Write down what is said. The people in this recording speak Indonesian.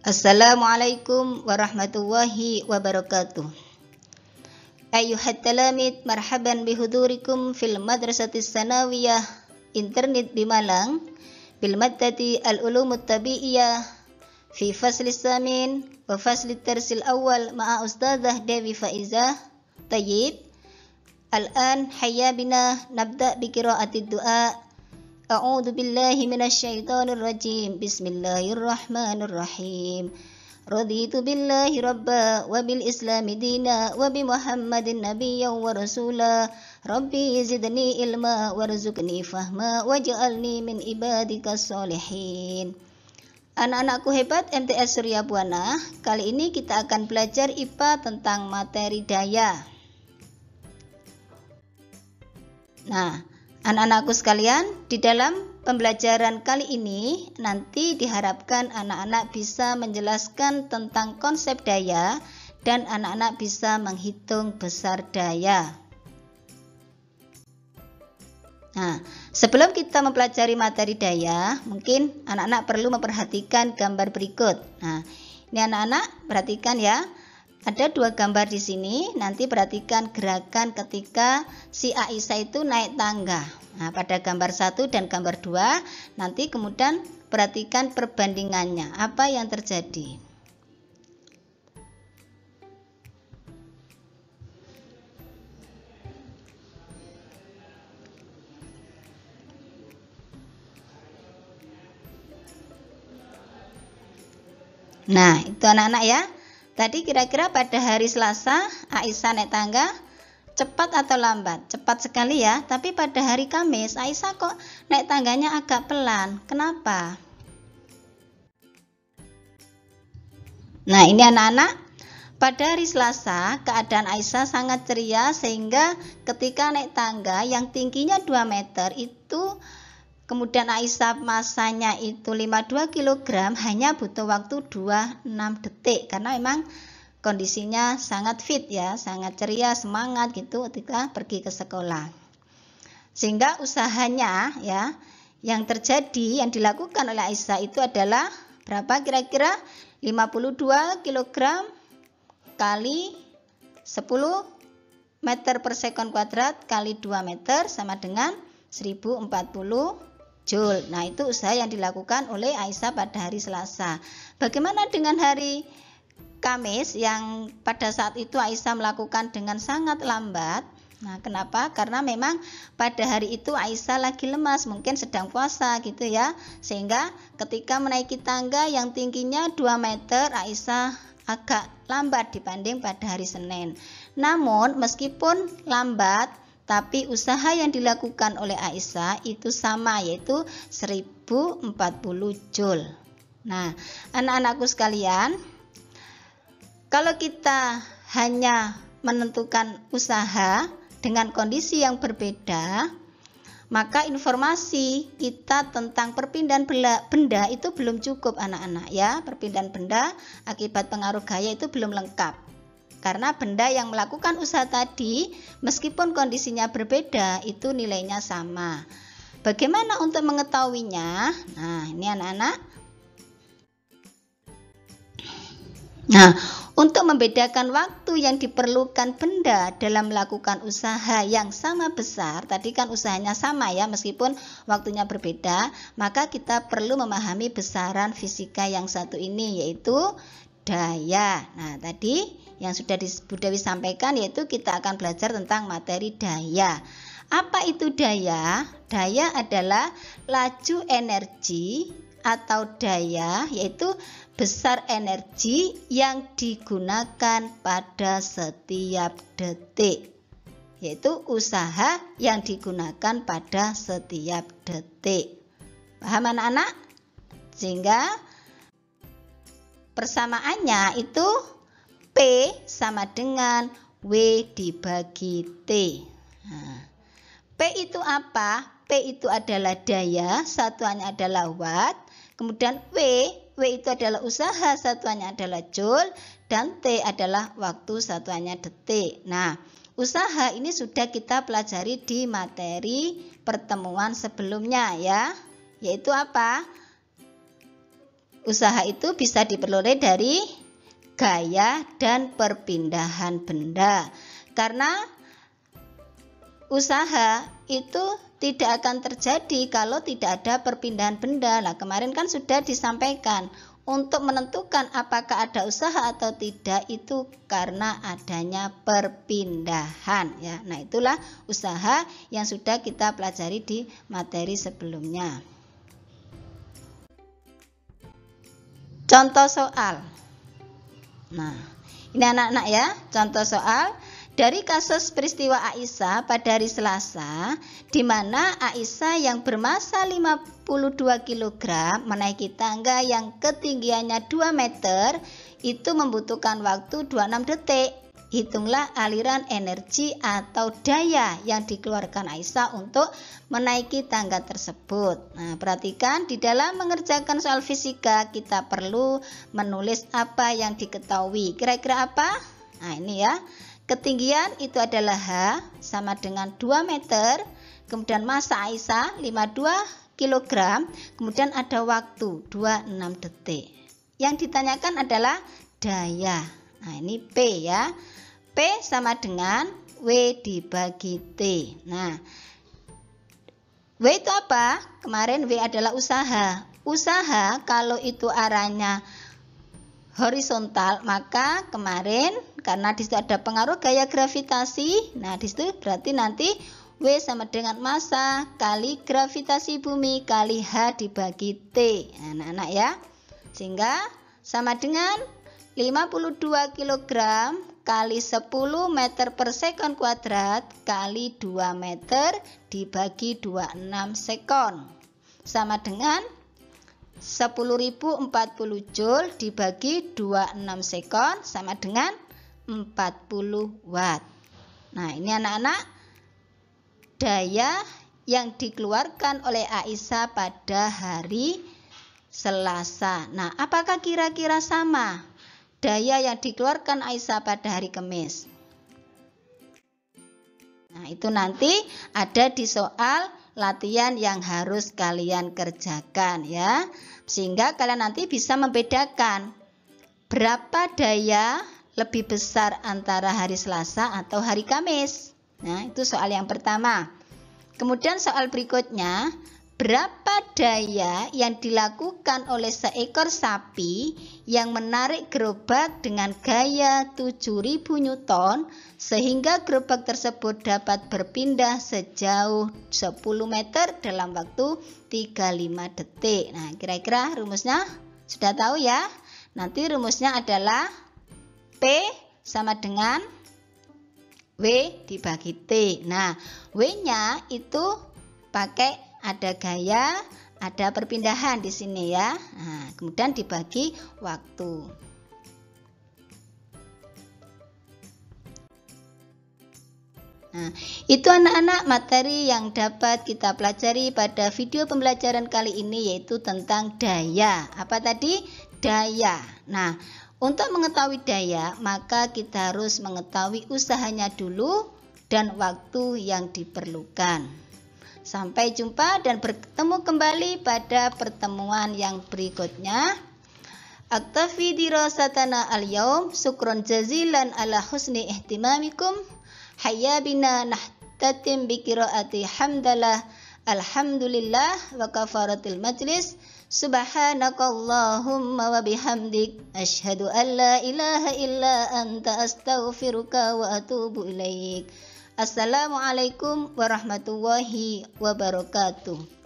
Assalamualaikum warahmatullahi wabarakatuh. Ayyuhat talamid, marhaban bihudurikum fil madrasatis sanawiyah internet di Malang bil maddati al-ulumut tabi'iyah fi faslis samin wa faslit tersil awal ma'a ustadzah Dewi Faizah. Tayyib. Al-an hayya bina nabda bi qiraatid du'a. A'udzu billahi minasyaitonir rajim. Bismillahirrahmanirrahim. Raditu billahi rabba wa bil islami dina wa bi Muhammadin nabiyyan wa rasula. Rabbi zidni ilma warzuqni fahma waj'alni min ibadikas sholihin. Anak-anakku hebat MTS Surya Buana, kali ini kita akan belajar IPA tentang materi daya. Nah, anak-anakku sekalian, di dalam pembelajaran kali ini nanti diharapkan anak-anak bisa menjelaskan tentang konsep daya dan anak-anak bisa menghitung besar daya. Nah, sebelum kita mempelajari materi daya, mungkin anak-anak perlu memperhatikan gambar berikut. Nah, ini anak-anak perhatikan ya. Ada dua gambar di sini, nanti perhatikan gerakan ketika si Aisyah itu naik tangga. Nah, pada gambar 1 dan gambar 2, nanti kemudian perhatikan perbandingannya, apa yang terjadi. Nah, itu anak-anak ya. Tadi kira-kira pada hari Selasa Aisyah naik tangga cepat atau lambat? Cepat sekali ya. Tapi pada hari Kamis Aisyah kok naik tangganya agak pelan. Kenapa? Nah, ini anak-anak, pada hari Selasa keadaan Aisyah sangat ceria sehingga ketika naik tangga yang tingginya 2 meter itu, kemudian Aisyah masanya itu 52 kg, hanya butuh waktu 26 detik karena memang kondisinya sangat fit ya, sangat ceria, semangat gitu ketika pergi ke sekolah. Sehingga usahanya ya, yang terjadi, yang dilakukan oleh Aisyah itu adalah berapa kira-kira? 52 kg kali 10 meter per sekon kuadrat kali 2 meter sama dengan 1040 Joule. Nah, itu usaha yang dilakukan oleh Aisyah pada hari Selasa. Bagaimana dengan hari Kamis yang pada saat itu Aisyah melakukan dengan sangat lambat? Nah, kenapa? Karena memang pada hari itu Aisyah lagi lemas, mungkin sedang puasa gitu ya. Sehingga ketika menaiki tangga yang tingginya 2 meter, Aisyah agak lambat dibanding pada hari Senin. Namun, meskipun lambat, tapi usaha yang dilakukan oleh Aisyah itu sama, yaitu 1040 Joule. Nah, anak-anakku sekalian, kalau kita hanya menentukan usaha dengan kondisi yang berbeda, maka informasi kita tentang perpindahan benda itu belum cukup anak-anak ya. Perpindahan benda akibat pengaruh gaya itu belum lengkap. Karena benda yang melakukan usaha tadi, meskipun kondisinya berbeda, itu nilainya sama. Bagaimana untuk mengetahuinya? Nah, ini anak-anak. Nah, untuk membedakan waktu yang diperlukan benda dalam melakukan usaha yang sama besar, tadi kan usahanya sama ya, meskipun waktunya berbeda, maka kita perlu memahami besaran fisika yang satu ini, yaitu daya. Nah, tadi yang sudah Bu Dewi sampaikan, yaitu kita akan belajar tentang materi daya. Apa itu daya? Daya adalah laju energi atau daya, yaitu besar energi yang digunakan pada setiap detik, yaitu usaha yang digunakan pada setiap detik. Paham anak-anak? Sehingga persamaannya itu P sama dengan W dibagi T. Nah, P itu apa? P itu adalah daya, satuannya adalah watt. Kemudian W itu adalah usaha, satuannya adalah Joule. Dan T adalah waktu, satuannya detik. Nah, usaha ini sudah kita pelajari di materi pertemuan sebelumnya ya. Yaitu apa? usaha itu bisa diperoleh dari gaya dan perpindahan benda. Karena usaha itu tidak akan terjadi kalau tidak ada perpindahan benda. Nah, kemarin kan sudah disampaikan, untuk menentukan apakah ada usaha atau tidak itu karena adanya perpindahan ya. Nah, itulah usaha yang sudah kita pelajari di materi sebelumnya. Contoh soal. Nah, ini anak-anak ya, contoh soal. Dari kasus peristiwa Aisyah pada hari Selasa, di mana Aisyah yang bermasa 52 kg menaiki tangga yang ketinggiannya 2 meter itu membutuhkan waktu 26 detik. Hitunglah aliran energi atau daya yang dikeluarkan Aisyah untuk menaiki tangga tersebut. Nah, perhatikan di dalam mengerjakan soal fisika kita perlu menulis apa yang diketahui. Kira-kira apa? Nah, ini ya. Ketinggian itu adalah H sama dengan 2 meter, kemudian massa Aisyah 52 kg, kemudian ada waktu 26 detik. Yang ditanyakan adalah daya. Nah, ini P ya. P sama dengan W dibagi T. Nah, W itu apa? Kemarin W adalah usaha. Usaha kalau itu arahnya horizontal, maka kemarin karena di situ ada pengaruh gaya gravitasi, nah di situ berarti nanti W sama dengan massa kali gravitasi bumi kali H dibagi T. Nah, anak-anak ya. Sehingga sama dengan 52 kg kali 10 meter per sekon kuadrat kali 2 meter dibagi 26 sekon. Sama dengan 10.040 joule dibagi 26 sekon sama dengan 40 watt. Nah, ini anak-anak daya yang dikeluarkan oleh Aisyah pada hari Selasa. Nah, apakah kira-kira sama daya yang dikeluarkan Aisyah pada hari Kamis? Nah, itu nanti ada di soal latihan yang harus kalian kerjakan ya. Sehingga kalian nanti bisa membedakan berapa daya lebih besar antara hari Selasa atau hari Kamis. Nah, itu soal yang pertama. Kemudian soal berikutnya, berapa daya yang dilakukan oleh seekor sapi yang menarik gerobak dengan gaya 7.000 Newton sehingga gerobak tersebut dapat berpindah sejauh 10 meter dalam waktu 35 detik. Nah, kira-kira rumusnya sudah tahu ya? Nanti rumusnya adalah P sama dengan W dibagi T. Nah, W-nya itu pakai ada gaya, ada perpindahan di sini ya. Nah, kemudian dibagi waktu. Nah, itu anak-anak materi yang dapat kita pelajari pada video pembelajaran kali ini, yaitu tentang daya. Apa tadi? Daya. Nah, untuk mengetahui daya, maka kita harus mengetahui usahanya dulu dan waktu yang diperlukan. Sampai jumpa dan bertemu kembali pada pertemuan yang berikutnya. Aktafi dirasatana al-yaum. Syukron jazilan ala husni ihtimamikum. Hayya bina nahtatim bikiraati hamdalah. Alhamdulillah wa kafaratil majlis. Subhanakallahumma wa bihamdik. Ashhadu an la ilaha illa anta astaghfiruka wa atubu ilaik. Assalamualaikum warahmatullahi wabarakatuh.